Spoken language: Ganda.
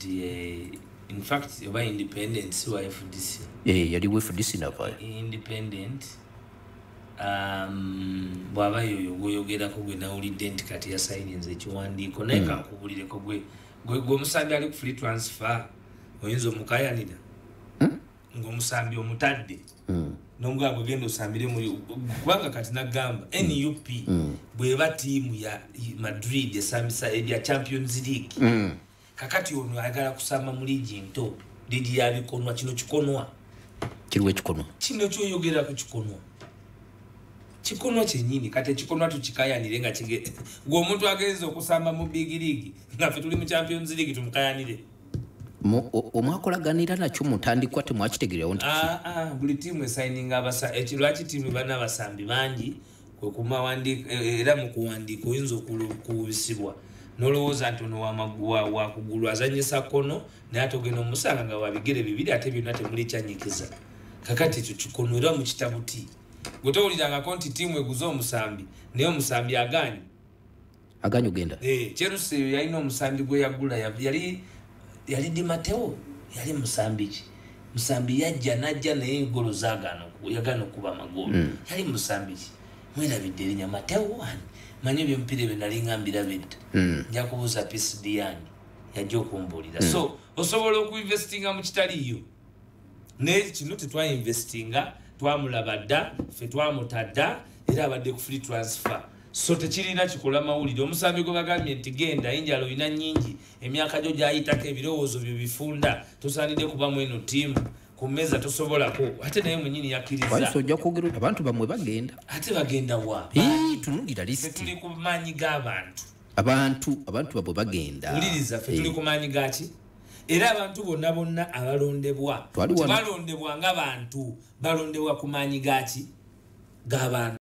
in fact oba independent si wa FDC yali wa FDC nava independent bwaba yoyo goyogerako gwe nawulidde nti kati yasayininze ekiwandiiko naye kankubulireko gwe omusambi ali ku free transfer oyinza omukayanira ng'omusambi omutadde n'omugabo genda osambire kubanga kati nagamba NUP bweba tiimu ya Madrid esambisa ebya Champions League kakati ono ayagala kusamba mu ligi nto ligi ya bikonwa kino kikonwa kiriwe kikonwa kino kyoyogera ku kikonwa kyenyini kati kikonwa tukikayanire nga kige gwe omuntu agenza okusamba mu big league nga fe tuli mu Champions League tumukayanire omwakolaganira nakyo mutandikwa temwakitegerewo nti buli tiimu esayininga abasa ekirwaki tiimu bana abasambi bangi kwe kumawandiika era mu kuwandiika oyinza okubisibwa nolowooza nti ono wakugulu azanyisa kono naye ate ogenda omusanga nga wabigere bibiri ate byonna temuli kyanyikiza kakati ekyo kikono era mu kitabuti gwe towulirangako nti tiimu eguze omusambi naye omusambi aganye ogenda Chelsea yalina omusambi gwe yagula yali Di Matteo yali musambi yajja najja naye golo yagana okuba amagolo yali musambi mwerabidde erinnya Matteo wani manyi by'omupiira bye nali ngambira bedda nja kubuuza PC Diani yajja okumbuulira so osobola okuinvestinga mu kitaliyo naye kino tetwainvestinga twamulaba dda ffe twamutadda era abadde ku free transfer so tekirina kikola mawulire omusambi gwe bagambye nti genda enjalo ina nnyingi emyaka gyo gyayitako ebirowoozo byo bifunda tosaanidde kubamu eno tiimu ku mmeeza tosobolako ate naye mwenyini yakkiriza ojja kwogera abantu bamwe bagenda ate bagenda wa tunuulira lisiti tuli ku maanyi g'abantu abantu babo bagenda wuliriza ffe tuli ku maanyi gaki era abantu bonna abalondebwa balondebwa ng'abantu balondebwa ku maanyi gaki g'abantu